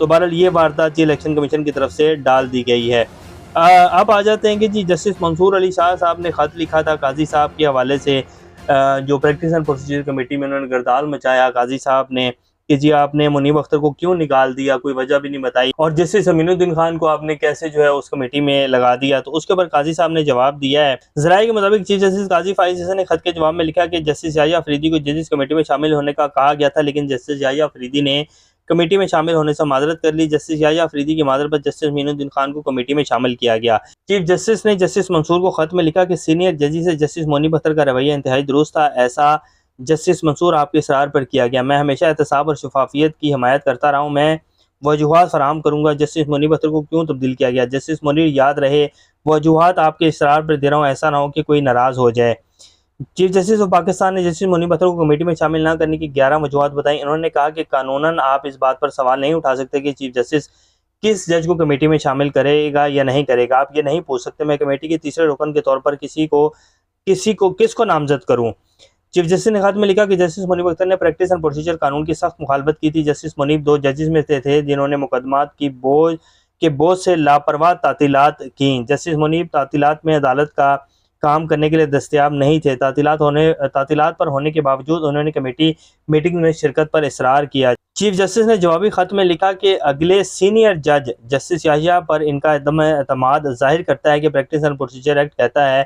تو بہرحال یہ واردات جی الیکشن کمیشن کی طرف سے ڈال دی گئی ہے۔ اب آ جاتے ہیں کہ جی جسٹس منصور علی شاہ صاحب نے خط لکھا تھا قاضی صاحب کے حوالے سے، جو پریکٹس اینڈ پروسیجر کمیٹی میں انہوں نے گردال مچایا قاضی صاحب نے کہ جی آپ نے منیب اختر کو کیوں نکال دیا، کوئی وجہ بھی نہیں بتائی، اور جسٹس امین الدین خان کو آپ نے کیسے جو ہے اس کمیٹی میں لگا دیا۔ تو اس کے اوپر قاضی صاحب نے جواب دیا ہے۔ ذرائع کے مطابق چیف جسٹس قاضی فائز حسن نے خط کے جواب میں لکھا کہ جسٹس یحییٰ افریدی کو ججز کمیٹی میں شامل ہونے کا کہا گیا تھا، لیکن جسٹس یحییٰ افریدی نے کمیٹی میں شامل ہونے سے معذرت کر لی۔ جسٹس یحییٰ افریدی کی معذرت پر جسٹس امین الدین خان کو کمیٹی میں شامل کیا گیا۔ چیف جسٹس نے جسٹس منصور کو خط میں لکھا کہ سینئر ججی سے جسٹس منیب اختر کا رویہ انتہائی درست تھا، ایسا جسٹس منصور آپ کے اصرار پر کیا گیا۔ میں ہمیشہ احتساب اور شفافیت کی حمایت کرتا رہا ہوں، میں وجوہات فراہم کروں گا جسٹس منیب اختر کو کیوں تبدیل کیا گیا۔ جسٹس منیر یاد رہے وجوہات آپ کے اصرار پر دے رہا ہوں، ایسا نہ ہو کہ کوئی ناراض ہو جائے۔ چیف جسٹس آف پاکستان نے جسٹس منیب اختر کو کمیٹی میں شامل نہ کرنے کی 11 وجوہات بتائیں۔ انہوں نے کہا کہ قانوناً آپ اس بات پر سوال نہیں اٹھا سکتے کہ چیف جسٹس کس جج کو کمیٹی میں شامل کرے گا یا نہیں کرے گا۔ آپ یہ نہیں پوچھ سکتے میں کمیٹی کے تیسرے رکن کے طور پر کس کو نامزد کروں۔ چیف جسٹس نے خط میں لکھا کہ جسٹس منیب اختر نے پریکٹس اینڈ پروسیجر قانون کی سخت مخالفت کی تھی۔ جسٹس منیب 2 ججز میں سے تھے جنہوں نے مقدمات کی بوجھ سے لاپرواہ تعطیلات کیں۔ جسٹس منیب تعطیلات میں عدالت کا کام کرنے کے لیے دستیاب نہیں تھے۔ تعطیلات پر ہونے کے باوجود انہوں نے کمیٹی میٹنگ میں شرکت پر اصرار کیا۔ چیف جسٹس نے جوابی خط میں لکھا کہ اگلے سینئر جج جسٹس یحییٰ پر ان کا عدم اعتماد ظاہر کرتا ہے کہ پریکٹس اینڈ پروسیجر ایکٹ کہتا ہے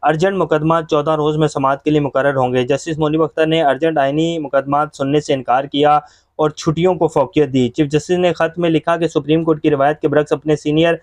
ارجنٹ مقدمات 14 روز میں سماعت کے لیے مقرر ہوں گے۔ جسٹس منیب اختر نے ارجنٹ آئینی مقدمات سننے سے انکار کیا اور چھٹیوں کو فوقیت دی۔ چیف جسٹس نے خط میں لکھا کہ سپریم کورٹ کی روایت کے برعکس اپنے سینئر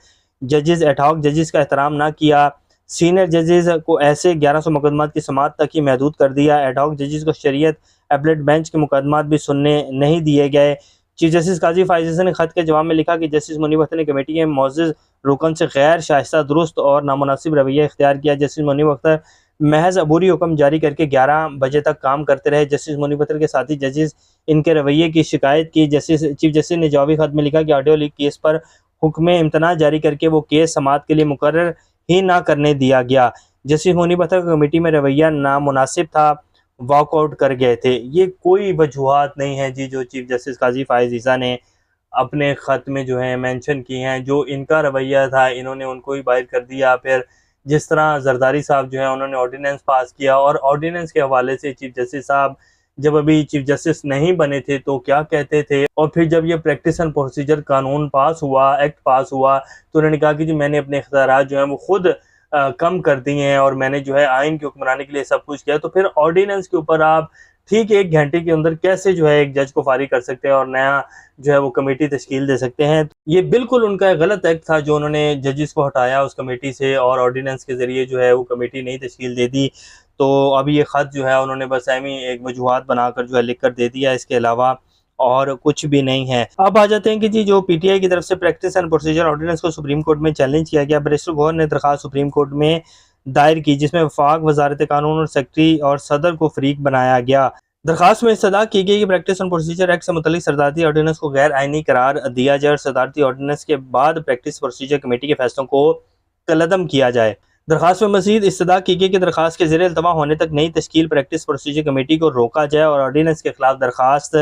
ججز ایڈ ہاک ججز کا احترام نہ کیا۔ سینئر ججز کو ایسے 1100 مقدمات کی سماعت تک ہی محدود کر دیا۔ ایڈ ہاک ججز کو شریعت اپلیٹ بینچ کے مقدمات بھی سننے نہیں دیے گئے۔ چیف جسٹس قاضی فائز حسن نے خط کے جواب میں لکھا کہ جسٹس منیب اختر نے کمیٹی کے معزز رکن سے غیر شائستہ، درست اور نامناسب رویہ اختیار کیا۔ جسٹس منیب اختر محض عبوری حکم جاری کر کے 11 بجے تک کام کرتے رہے۔ جسٹس منیب اختر کے ساتھی ججز ان کے رویے کی شکایت کی۔ چیف جسٹس نے جوابی خط میں لکھا کہ آڈیو لیک کیس پر حکم امتناع جاری کر کے وہ کیس سماعت کے لیے مقرر ہی نہ کرنے دیا گیا۔ جسٹس منیب اختر کا کمیٹی میں رویہ نامناسب تھا، واک آؤٹ کر گئے تھے۔ یہ کوئی وجوہات نہیں ہیں جی جو چیف جسٹس قاضی فائز عیسیٰ نے اپنے خط میں جو ہے مینشن کی ہیں۔ جو ان کا رویہ تھا انہوں نے ان کو ہی باہر کر دیا۔ پھر جس طرح زرداری صاحب جو ہیں انہوں نے آرڈیننس پاس کیا، اور آرڈیننس کے حوالے سے چیف جسٹس صاحب جب ابھی چیف جسٹس نہیں بنے تھے تو کیا کہتے تھے، اور پھر جب یہ پریکٹس اینڈ پروسیجر قانون پاس ہوا، ایکٹ پاس ہوا، تو انہوں نے کہا کہ جی میں نے اپنے اختیارات جو ہیں وہ خود کم کر دیے ہیں اور میں نے جو ہے آئین کی حکمرانی کے لیے سب کچھ کیا۔ تو پھر آرڈیننس کے اوپر آپ ٹھیک 1 گھنٹے کے اندر کیسے جو ہے ایک جج کو فارغ کر سکتے ہیں اور نیا جو ہے وہ کمیٹی تشکیل دے سکتے ہیں؟ یہ بالکل ان کا غلط ایکٹ تھا جو انہوں نے ججز کو ہٹایا اس کمیٹی سے اور آرڈیننس کے ذریعے جو ہے وہ کمیٹی نہیں تشکیل دے دی۔ تو اب یہ خط جو ہے انہوں نے بس ایک وجوہات بنا کر جو ہے لکھ کر دے دیا، اس کے علاوہ اور کچھ بھی نہیں ہے۔ اب آ جاتے ہیں کہ جی جو پی ٹی آئی کی طرف سے پریکٹس اینڈ پروسیجر آرڈیننس کو سپریم کورٹ میں چیلنج کیا گیا۔ بیرسٹر گوہر نے درخواست سپریم کورٹ میں دائر کی جس میں وفاق وزارت قانون اور سیکرٹری اور صدر کو فریق بنایا گیا۔ درخواست میں استدعا کی گئی کہ پریکٹس اینڈ پروسیجر ایکٹ سے متعلق صدارتی آرڈیننس کو غیر آئینی قرار دیا جائے اور صدارتی آرڈیننس کے بعد پریکٹس پروسیجر کمیٹی کے فیصلوں کو کالعدم کیا جائے۔ درخواست میں مزید استدعا کی گئی کہ درخواست کے زیر التوا ہونے تک نئی تشکیل پریکٹس پروسیجر کمیٹی کو روکا جائے اور آرڈیننس کے خلاف درخواست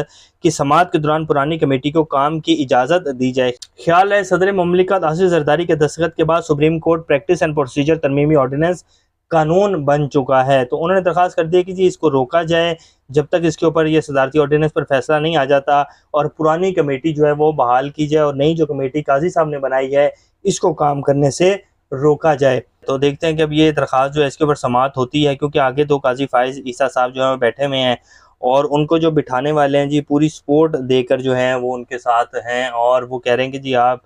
کی سماعت کے دوران پرانی کمیٹی کو کام کی اجازت دی جائے۔ خیال ہے صدر مملکت آصف زرداری کے دستخط کے بعد supreme court practice and procedure ترمیمی آرڈیننس قانون بن چکا ہے، تو انہوں نے درخواست کر دی کہ جی اس کو روکا جائے جب تک اس کے اوپر یہ صدارتی آرڈیننس پر فیصلہ نہیں آ جاتا اور پرانی کمیٹی جو ہے وہ بحال کی جائے اور نئی جو کمیٹی قاضی صاحب نے بنائی ہے اس کو کام کرنے سے روکا جائے۔ تو دیکھتے ہیں کہ اب یہ درخواست جو ہے اس کے اوپر سماعت ہوتی ہے، کیونکہ آگے تو قاضی فائز عیسیٰ صاحب جو ہیں بیٹھے ہوئے ہیں اور ان کو جو بٹھانے والے ہیں جی پوری سپورٹ دے کر جو ہیں وہ ان کے ساتھ ہیں اور وہ کہہ رہے ہیں کہ جی آپ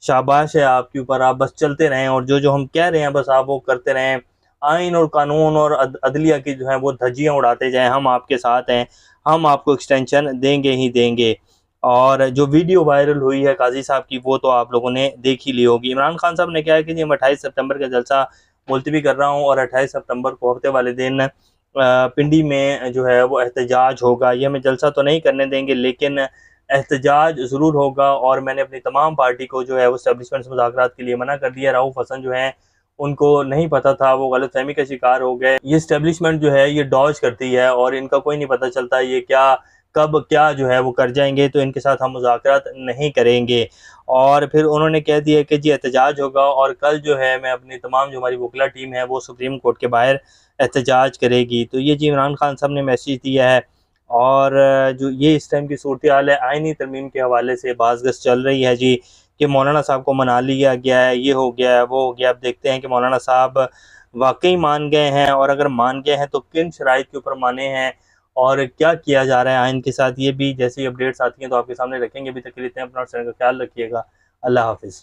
شاباش ہے آپ کے اوپر، آپ بس چلتے رہیں اور جو ہم کہہ رہے ہیں بس آپ وہ کرتے رہیں، آئین اور قانون اور عدلیہ کی جو ہیں وہ دھجیاں اڑاتے جائیں، ہم آپ کے ساتھ ہیں، ہم آپ کو ایکسٹینشن دیں گے ہی دیں گے۔ اور جو ویڈیو وائرل ہوئی ہے قاضی صاحب کی وہ تو آپ لوگوں نے دیکھ ہی لی ہوگی۔ عمران خان صاحب نے کہا ہے کہ جی میں 28 سپتمبر کا جلسہ ملتوی کر رہا ہوں اور 28 سپتمبر کو ہفتے والے دن پنڈی میں جو ہے وہ احتجاج ہوگا، یہ ہمیں جلسہ تو نہیں کرنے دیں گے لیکن احتجاج ضرور ہوگا، اور میں نے اپنی تمام پارٹی کو جو ہے وہ اسٹیبلشمنٹ مذاکرات کے لیے منع کر دیا۔ رؤف حسن جو ہیں ان کو نہیں پتہ تھا، وہ غلط فہمی کا شکار ہو گئے۔ یہ اسٹیبلشمنٹ جو ہے یہ ڈاج کرتی ہے اور ان کا کوئی نہیں پتہ چلتا یہ کیا کب کیا جو ہے وہ کر جائیں گے، تو ان کے ساتھ ہم مذاکرات نہیں کریں گے۔ اور پھر انہوں نے کہہ دیا کہ جی احتجاج ہوگا، اور کل جو ہے میں اپنی تمام جو ہماری وکلا ٹیم ہے وہ سپریم کورٹ کے باہر احتجاج کرے گی۔ تو یہ جی عمران خان صاحب نے میسیج دیا ہے، اور جو یہ اس ٹائم کی صورتحال ہے، آئینی ترمیم کے حوالے سے باز گشت چل رہی ہے جی، کہ مولانا صاحب کو منا لیا گیا ہے، یہ ہو گیا ہے، وہ ہو گیا۔ اب دیکھتے ہیں کہ مولانا صاحب واقعی مان گئے ہیں، اور اگر مان گئے ہیں تو کن شرائط کے اوپر مانے ہیں، اور کیا کیا جا رہا ہے آئین کے ساتھ۔ یہ بھی جیسی اپڈیٹس آتی ہیں تو آپ کے سامنے رکھیں گے۔ ابھی تک کے لیے اتنے، اپنا اور چینل کا خیال رکھیے گا۔ اللہ حافظ۔